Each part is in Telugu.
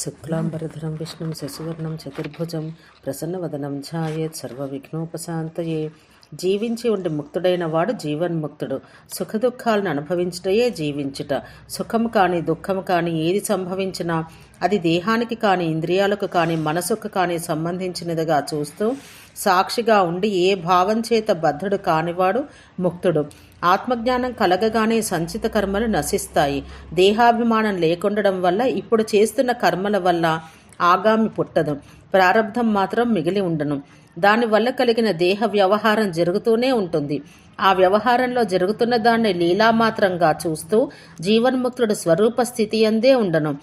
శుక్లాంబరధరం విష్ణుం శశివర్ణం చతుర్భుజం ప్రసన్నవదనం ఛాయేత్ సర్వవిఘ్నోపశాంతయే. జీవించి ఉండి ముక్తుడైన వాడు జీవన్ముక్తుడు. సుఖదుఖాలను అనుభవించుటయే జీవించుట. సుఖము కానీ దుఃఖము కానీ ఏది సంభవించినా అది దేహానికి కానీ ఇంద్రియాలకు కానీ మనసుకు కానీ సంబంధించినదిగా చూస్తూ సాక్షిగా ఉండి ఏ భావం చేత బద్ధుడు కానివాడు ముక్తుడు. ఆత్మజ్ఞానం కలగగానే సంచిత కర్మలు నశిస్తాయి. దేహాభిమానం లేకుండడం వల్ల ఇప్పుడు చేస్తున్న కర్మల వల్ల ఆగామి పుట్టదు. ప్రారంధం మాత్రం మిగిలి ఉండను. దానివల్ల కలిగిన దేహ వ్యవహారం జరుగుతూనే ఉంటుంది. ఆ వ్యవహారంలో జరుగుతున్న దాన్ని లీలామాత్రంగా చూస్తూ జీవన్ముక్తుడు స్వరూప స్థితి అందే ఉండను.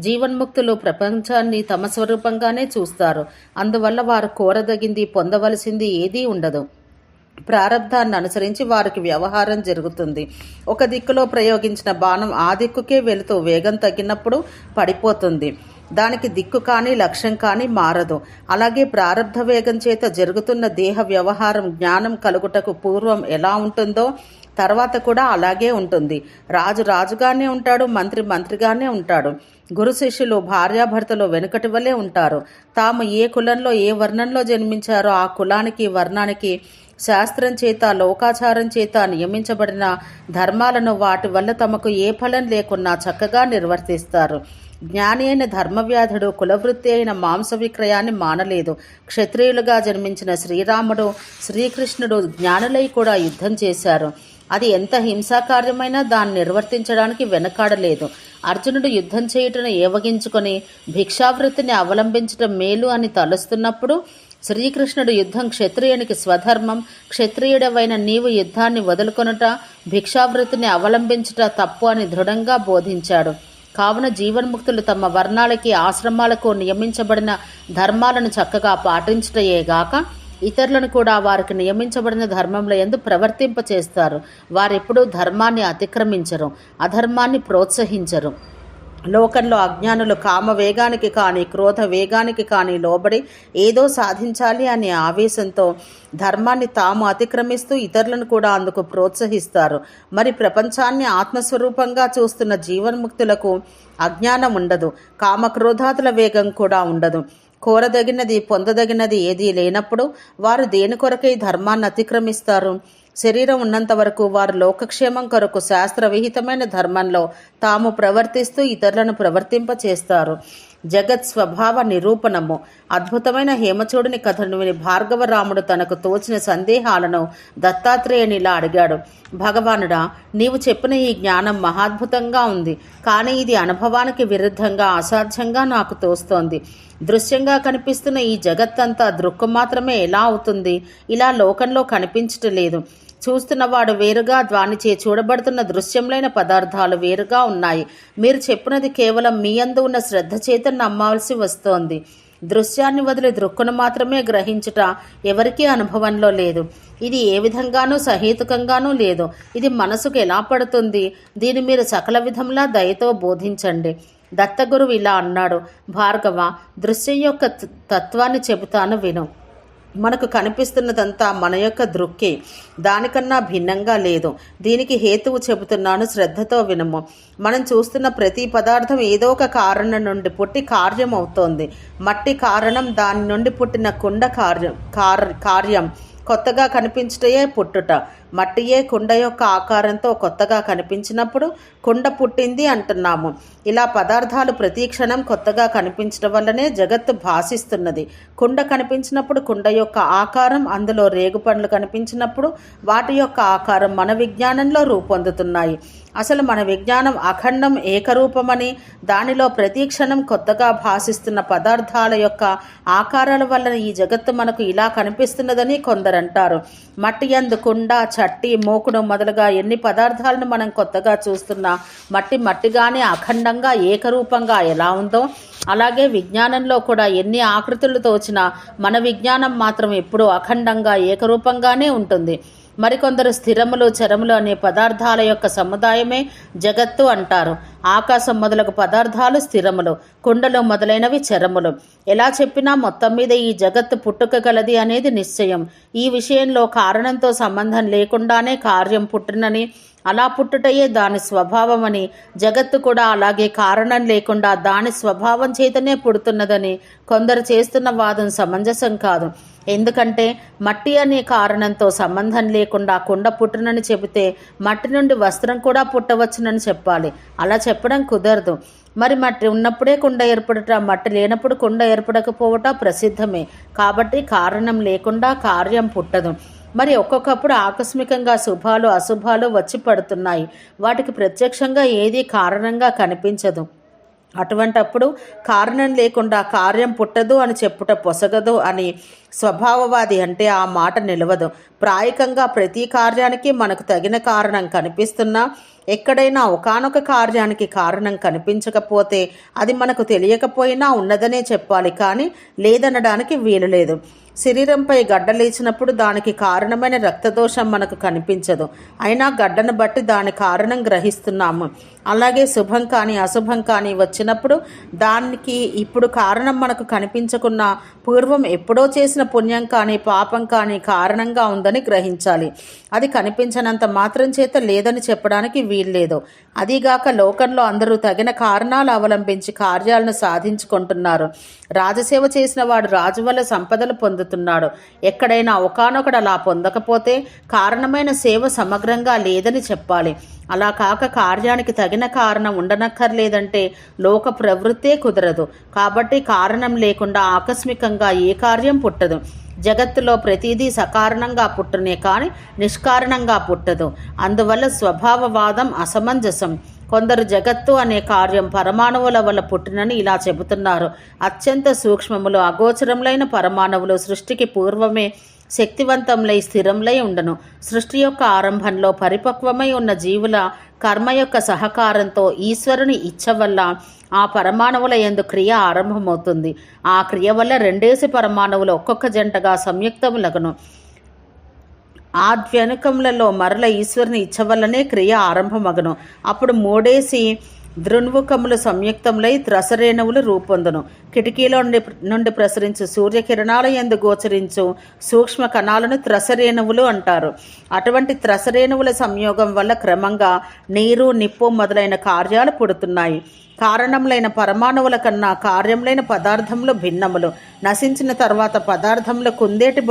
జీవన్ముక్తులు ప్రపంచాన్ని తమ స్వరూపంగానే చూస్తారు. అందువల్ల వారు కోరదగింది పొందవలసింది ఏదీ ఉండదు. ప్రారంధాన్ని అనుసరించి వారికి వ్యవహారం జరుగుతుంది. ఒక దిక్కులో ప్రయోగించిన బాణం ఆ దిక్కుకే వెళుతూ వేగం తగ్గినప్పుడు పడిపోతుంది. దానికి దిక్కు కానీ లక్ష్యం కానీ మారదు. అలాగే ప్రారంధ వేగం చేత జరుగుతున్న దేహ వ్యవహారం జ్ఞానం కలుగుటకు పూర్వం ఎలా ఉంటుందో తర్వాత కూడా అలాగే ఉంటుంది. రాజు రాజుగానే ఉంటాడు, మంత్రి మంత్రిగానే ఉంటాడు. గురు శిష్యులు భార్యాభర్తలు వెనుకటి వలె ఉంటారు. తాము ఏ కులంలో ఏ వర్ణంలో జన్మించారో ఆ కులానికి వర్ణానికి శాస్త్రం చేత లోకాచారం చేత నియమించబడిన ధర్మాలను వాటి వల్ల తమకు ఏ ఫలం లేకున్నా చక్కగా నిర్వర్తిస్తారు. జ్ఞాని అయిన ధర్మవ్యాధుడు కులవృత్తి అయిన మాంస విక్రయాన్ని మానలేదు. క్షత్రియులుగా జన్మించిన శ్రీరాముడు శ్రీకృష్ణుడు జ్ఞానులై కూడా యుద్ధం చేశారు. అది ఎంత హింసాకార్యమైనా దాన్ని నిర్వర్తించడానికి వెనకాడలేదు. అర్జునుడు యుద్ధం చేయుటను ఏవగించుకొని భిక్షావృత్తిని అవలంబించటం మేలు అని తలుస్తున్నప్పుడు శ్రీకృష్ణుడు యుద్ధం క్షత్రియునికి స్వధర్మం, క్షత్రియుడవైన నీవు యుద్ధాన్ని వదులుకొనుట భిక్షావృత్తిని అవలంబించుట తప్పు అని దృఢంగా బోధించాడు. కావున జీవన్ముక్తులు తమ వర్ణాలకి ఆశ్రమాలకు నియమించబడిన ధర్మాలను చక్కగా పాటించుటయేగాక ఇతరులను కూడా వారికి నియమించబడిన ధర్మంలో యందు ప్రవర్తింపచేస్తారు. వారెప్పుడూ ధర్మాన్ని అతిక్రమించరు, అధర్మాన్ని ప్రోత్సహించరు. లోకంలో అజ్ఞానులు కామ వేగానికి కానీ క్రోధ వేగానికి కానీ లోబడి ఏదో సాధించాలి అనే ఆవేశంతో ధర్మాన్ని తాము అతిక్రమిస్తూ ఇతరులను కూడా అందుకు ప్రోత్సహిస్తారు. మరి ప్రపంచాన్ని ఆత్మస్వరూపంగా చూస్తున్న జీవన్ముక్తులకు అజ్ఞానం ఉండదు, కామక్రోధాతుల వేగం కూడా ఉండదు. కోరదగినది పొందదగినది ఏదీ లేనప్పుడు వారు దేని కొరకై ధర్మాన్ని అతిక్రమిస్తారు? శరీరం ఉన్నంత వరకు వారు లోకక్షేమం కొరకు శాస్త్రవిహితమైన ధర్మంలో తాము ప్రవర్తిస్తూ ఇతరులను ప్రవర్తింపచేస్తారు. జగత్ స్వభావ నిరూపణము. అద్భుతమైన హేమచూడుని కథను విని భార్గవరాముడు తనకు తోచిన సందేహాలను దత్తాత్రేయునిలా అడిగాడు. భగవానుడా, నీవు చెప్పిన ఈ జ్ఞానం మహాద్భుతంగా ఉంది. కానీ ఇది అనుభవానికి విరుద్ధంగా అసాధ్యంగా నాకు తోస్తోంది. దృశ్యంగా కనిపిస్తున్న ఈ జగత్తంతా దృక్కు మాత్రమే ఎలా అవుతుంది? ఇలా లోకంలో కనిపించటలేదు. చూస్తున్నవాడు వేరుగా, ద్వానిచే చూడబడుతున్న దృశ్యంలైన పదార్థాలు వేరుగా ఉన్నాయి. మీరు చెప్పినది కేవలం మీ యందు ఉన్న శ్రద్ధ చేత నమ్మాల్సి వస్తోంది. దృశ్యాన్ని వదిలి దృక్కును మాత్రమే గ్రహించుట ఎవరికీ అనుభవంలో లేదు. ఇది ఏ విధంగానూ సహేతుకంగానూ లేదు. ఇది మనసుకు ఎలా పడుతుంది? దీన్ని మీరు సకల విధంలా దయతో బోధించండి. దత్తగురువు ఇలా అన్నాడు. భార్గవ, దృశ్యం యొక్క తత్వాన్ని చెబుతాను విను. మనకు కనిపిస్తున్నదంతా మన యొక్క దృక్కే, దానికన్నా భిన్నంగా లేదు. దీనికి హేతువు చెబుతున్నాను, శ్రద్ధతో వినము. మనం చూస్తున్న ప్రతి పదార్థం ఏదో ఒక కారణం నుండి పుట్టి కార్యం అవుతోంది. మట్టి కారణం, దాని నుండి పుట్టిన కుండ కార్యం కొత్తగా కనిపించుటయే పుట్టుట. మట్టియే కుండ యొక్క ఆకారంతో కొత్తగా కనిపించినప్పుడు కుండ పుట్టింది అంటున్నాము. ఇలా పదార్థాలు ప్రతి క్షణం కొత్తగా కనిపించడం వల్లనే జగత్తు భాసిస్తున్నది. కుండ కనిపించినప్పుడు కుండ యొక్క ఆకారం, అందులో రేగుపండ్లు కనిపించినప్పుడు వాటి యొక్క ఆకారం మన విజ్ఞానంలో రూపొందుతున్నాయి. అసలు మన విజ్ఞానం అఖండం, ఏకరూపమని, దానిలో ప్రతి క్షణం కొత్తగా భాసిస్తున్న పదార్థాల యొక్క ఆకారాల వలన ఈ జగత్తు మనకు ఇలా కనిపిస్తున్నదని కొందరంటారు. మట్టి యందు కుండ, చట్టి, మోకుడు మొదలుగా ఎన్ని పదార్థాలను మనం కొత్తగా చూస్తున్నా మట్టి మట్టిగానే అఖండంగా ఏకరూపంగా ఎలా ఉందో అలాగే విజ్ఞానంలో కూడా ఎన్ని ఆకృతులు తోచినా మన విజ్ఞానం మాత్రం ఎప్పుడూ అఖండంగా ఏకరూపంగానే ఉంటుంది. మరికొందరు స్థిరములు, చరములు అనే పదార్థాల యొక్క సముదాయమే జగత్తు అంటారు. ఆకాశం మొదలగు పదార్థాలు స్థిరములు, కుండలు మొదలైనవి చరములు. ఎలా చెప్పినా మొత్తం మీద ఈ జగత్తు పుట్టుకగలది అనేది నిశ్చయం. ఈ విషయంలో కారణంతో సంబంధం లేకుండానే కార్యం పుట్టినని, అలా పుట్టుటయే దాని స్వభావమని, జగత్తు కూడా అలాగే కారణం లేకుండా దాని స్వభావం చేతనే పుడుతున్నదని కొందరు చేస్తున్న వాదం సమంజసం కాదు. ఎందుకంటే మట్టి అనే కారణంతో సంబంధం లేకుండా కుండ పుట్టునని చెబితే మట్టి నుండి వస్త్రం కూడా పుట్టవచ్చునని చెప్పాలి. అలా చెప్పడం కుదరదు. మరి మట్టి ఉన్నప్పుడే కుండ ఏర్పడుట, మట్టి లేనప్పుడు కుండ ఏర్పడకపోవట ప్రసిద్ధమే. కాబట్టి కారణం లేకుండా కార్యం పుట్టదు. మరి ఒక్కొక్కప్పుడు ఆకస్మికంగా శుభాలు అశుభాలు వచ్చి పడుతున్నాయి. వాటికి ప్రత్యక్షంగా ఏదీ కారణంగా కనిపించదు. అటువంటప్పుడు కారణం లేకుండా కార్యం పుట్టదు అని చెప్పుట పొసగదు అని స్వభావవాది అంటే ఆ మాట నిలవదు. ప్రాయికంగా ప్రతి కార్యానికి మనకు తగిన కారణం కనిపిస్తున్నా, ఎక్కడైనా ఒకానొక కార్యానికి కారణం కనిపించకపోతే అది మనకు తెలియకపోయినా ఉన్నదనే చెప్పాలి, కానీ లేదనడానికి వీలు లేదు. శరీరంపై గడ్డలేచినప్పుడు దానికి కారణమైన రక్తదోషం మనకు కనిపించదు. అయినా గడ్డను బట్టి దాని కారణం గ్రహిస్తున్నాము. అలాగే శుభం కానీ అశుభం కానీ వచ్చినప్పుడు దానికి ఇప్పుడు కారణం మనకు కనిపించకున్నా పూర్వం ఎప్పుడో చేసిన పుణ్యం కానీ పాపం కానీ కారణంగా ఉందని గ్రహించాలి. అది కనిపించనంత మాత్రం చేత లేదని చెప్పడానికి వీల్లేదు. అదీగాక లోకంలో అందరూ తగిన కారణాలు అవలంబించి కార్యాలను సాధించుకుంటున్నారు. రాజసేవ చేసిన వాడు రాజు వల్ల సంపదలు పొందుతున్నాడు. ఎక్కడైనా ఒకానొకడు అలా పొందకపోతే కారణమైన సేవ సమగ్రంగా లేదని చెప్పాలి. అలా కాక కార్యానికి తగిన కారణం ఉండనక్కర్లేదంటే లోక ప్రవృత్తే కుదరదు. కాబట్టి కారణం లేకుండా ఆకస్మికంగా ఏ కార్యం పుట్టదు. జగత్తులో ప్రతిదీ సకారణంగా పుట్టునే కానీ నిష్కారణంగా పుట్టదు. అందువల్ల స్వభావవాదం అసమంజసం. కొందరు జగత్తు అనే కార్యం పరమాణువుల వల్ల పుట్టినని ఇలా చెబుతున్నారు. అత్యంత సూక్ష్మములు అగోచరములైన పరమాణువులు సృష్టికి పూర్వమే శక్తివంతంలై స్థిరంలై ఉండను. సృష్టి యొక్క ఆరంభంలో పరిపక్వమై ఉన్న జీవుల కర్మ యొక్క సహకారంతో ఈశ్వరుని ఇచ్ఛ వల్ల ఆ పరమాణువుల యందు క్రియ ఆరంభమవుతుంది. ఆ క్రియ వల్ల రెండేసి పరమాణువులు ఒక్కొక్క జంటగా సంయుక్తములగును. ఆద్వ్యనుకములలో మరల ఈశ్వరుని ఇచ్ఛ వల్లనే క్రియ ఆరంభమగును. అప్పుడు మూడేసి దృన్వుకములు సంయుక్తములై త్రసరేణువులు రూపొందును. కిటికీలో నుండి ప్రసరించు సూర్యకిరణాల యందు గోచరించు సూక్ష్మ కణాలను త్రసరేణువులు అంటారు. అటువంటి త్రసరేణువుల సంయోగం వల్ల క్రమంగా నీరు, నిప్పు మొదలైన కార్యాలు పుడుతున్నాయి. కారణములైన పరమాణువుల కన్నా కార్యములైన పదార్థములు భిన్నములు. నశించిన తర్వాత పదార్థములు కుందేటి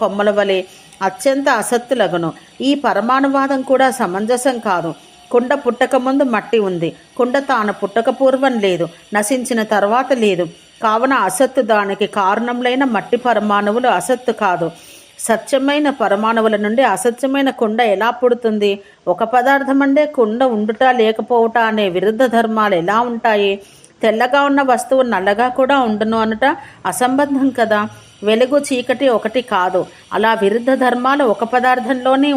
కొమ్మల వలె అత్యంత అసత్తులగును. ఈ పరమాణువాదం కూడా సమంజసం కాదు. కుండ పుట్టక ముందు మట్టి ఉంది. కుండ తాను పుట్టక పూర్వం లేదు, నశించిన తర్వాత లేదు. కావున అసత్తు దానికి కారణములైన మట్టి పరమాణువులు అసత్తు కాదు. సత్యమైన పరమాణువుల నుండి అసత్యమైన కుండ ఎలా పుడుతుంది? ఒక పదార్థం అంటే కుండ ఉండుట లేకపోవుట అనే విరుద్ధ ధర్మాలు ఎలా ఉంటాయి? తెల్లగా ఉన్న వస్తువు నల్లగా కూడా ఉండును అనుట అసంబద్ధం కదా. వెలుగు చీకటి ఒకటి కాదు. అలా విరుద్ధ ధర్మాలు ఒక పదార్థంలోనే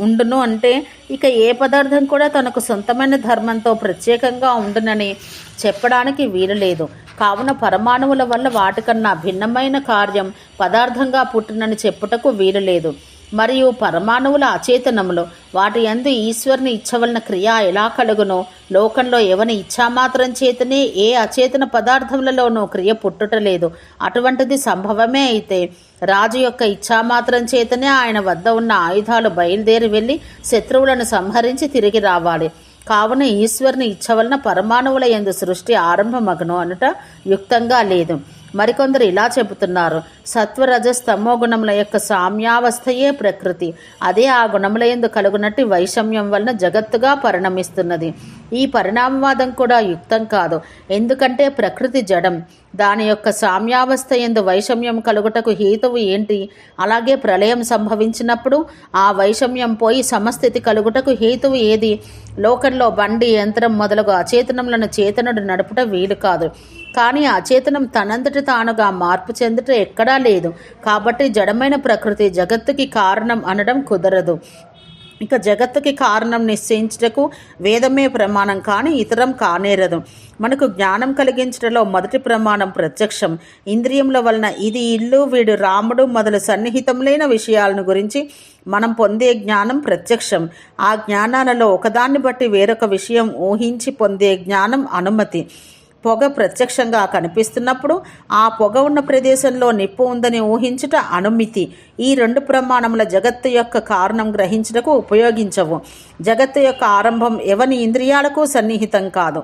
ఉండును అంటే ఇక ఏ పదార్థం కూడా తనకు సొంతమైన ధర్మంతో ప్రత్యేకంగా ఉండునని చెప్పడానికి వీలు లేదు. కావున పరమాణువుల వల్ల వాటికన్నా భిన్నమైన కార్యం పదార్థంగా పుట్టునని చెప్పుటకు వీలు లేదు. మరియు పరమాణువుల అచేతనములు, వాటి యందు ఈశ్వరుని ఇచ్ఛ వలన క్రియ ఎలా కలుగునో లోకంలో ఎవని ఇచ్ఛామాత్రం చేతనే ఏ అచేతన పదార్థములలోనూ క్రియ పుట్టుటలేదు. అటువంటిది సంభవమే అయితే రాజు యొక్క ఇచ్ఛామాత్రం చేతనే ఆయన వద్ద ఉన్న ఆయుధాలు బయలుదేరి వెళ్ళి శత్రువులను సంహరించి తిరిగి రావాలి. కావున ఈశ్వరుని ఇచ్ఛ వలన పరమాణువుల యందు సృష్టి ఆరంభమగును అనుట యుక్తంగా లేదు. మరికొందరు ఇలా చెబుతున్నారు. సత్వరజస్తమో గుణముల యొక్క సామ్యావస్థయే ప్రకృతి. అదే ఆ గుణముల యందు కలుగునట్టి వైషమ్యం వలన జగత్తుగా పరిణమిస్తున్నది. ఈ పరిణామవాదం కూడా యుక్తం కాదు. ఎందుకంటే ప్రకృతి జడం. దాని యొక్క సామ్యావస్థ యందు వైషమ్యం కలుగుటకు హేతువు ఏంటి? అలాగే ప్రళయం సంభవించినప్పుడు ఆ వైషమ్యం పోయి సమస్థితి కలుగుటకు హేతువు ఏది? లోకంలో బండి, యంత్రం మొదలగు అచేతనములను చేతనుడు నడుపుట వీలు కాదు. కానీ అచేతనం తనంతటి తానుగా మార్పు చెందుట ఎక్కడా లేదు. కాబట్టి జడమైన ప్రకృతి జగత్తుకి కారణం అనడం కుదరదు. ఇక జగత్తుకి కారణం నిశ్చయించుటకు వేదమే ప్రమాణం కానీ ఇతరం కానేరదు. మనకు జ్ఞానం కలిగించటలో మొదటి ప్రమాణం ప్రత్యక్షం. ఇంద్రియముల వలన ఇది ఇల్లు, వీడు రాముడు మొదలు సన్నిహితములైన విషయాలను గురించి మనం పొందే జ్ఞానం ప్రత్యక్షం. ఆ జ్ఞానాలలో ఒకదాన్ని బట్టి వేరొక విషయం ఊహించి పొందే జ్ఞానం అనుమతి. పొగ ప్రత్యక్షంగా కనిపిస్తున్నప్పుడు ఆ పొగ ఉన్న ప్రదేశంలో నిప్పు ఉందని ఊహించుట అనుమితి. ఈ రెండు ప్రమాణముల జగత్తు యొక్క కారణం గ్రహించుటకు ఉపయోగించవు. జగత్తు యొక్క ఆరంభం ఎవని ఇంద్రియాలకు సన్నిహితం కాదు.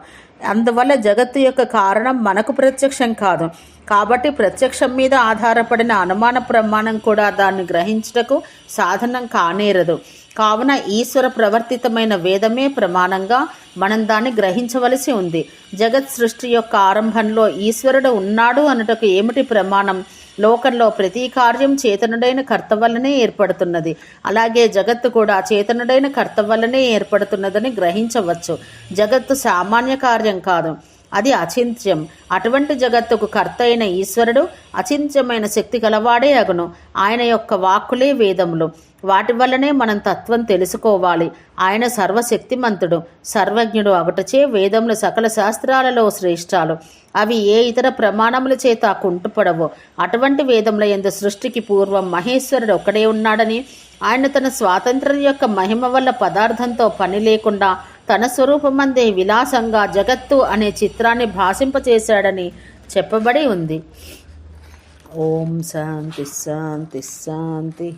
అందువల్ల జగత్తు యొక్క కారణం మనకు ప్రత్యక్షం కాదు. కాబట్టి ప్రత్యక్షం మీద ఆధారపడిన అనుమాన ప్రమాణం కూడా దాన్ని గ్రహించుటకు సాధనం కానేరదు. కావున ఈశ్వర ప్రవర్తితమైన వేదమే ప్రమాణంగా మనం దాన్ని గ్రహించవలసి ఉంది. జగత్ సృష్టి యొక్క ఆరంభంలో ఈశ్వరుడు ఉన్నాడు అనుటకు ఏమిటి ప్రమాణం? లోకంలో ప్రతి కార్యం చేతనుడైన కర్త వల్లనే ఏర్పడుతున్నది. అలాగే జగత్తు కూడా చేతనుడైన కర్త వల్లనే ఏర్పడుతున్నదని గ్రహించవచ్చు. జగత్తు సామాన్య కార్యం కాదు, అది అచింత్యం. అటువంటి జగత్తుకు కర్త అయిన ఈశ్వరుడు అచింత్యమైన శక్తి గలవాడే అగును. ఆయన యొక్క వాక్కులే వేదములు. వాటి వల్లనే మనం తత్వం తెలుసుకోవాలి. ఆయన సర్వశక్తిమంతుడు, సర్వజ్ఞుడు అగుటచే వేదములు సకల శాస్త్రాలలో శ్రేష్టాలు. అవి ఏ ఇతర ప్రమాణముల చేత కుంటుపడవు. అటువంటి వేదముల యందు సృష్టికి పూర్వం మహేశ్వరుడు ఒక్కడే ఉన్నాడని, ఆయన తన స్వాతంత్ర్యం యొక్క మహిమ వల్ల పదార్థంతో పని లేకుండా తన స్వరూపమందే విలాసంగా జగత్తు అనే చిత్రాన్ని భాషింపచేశాడని చెప్పబడి ఉంది. ఓం శాంతి శాంతి శాంతి.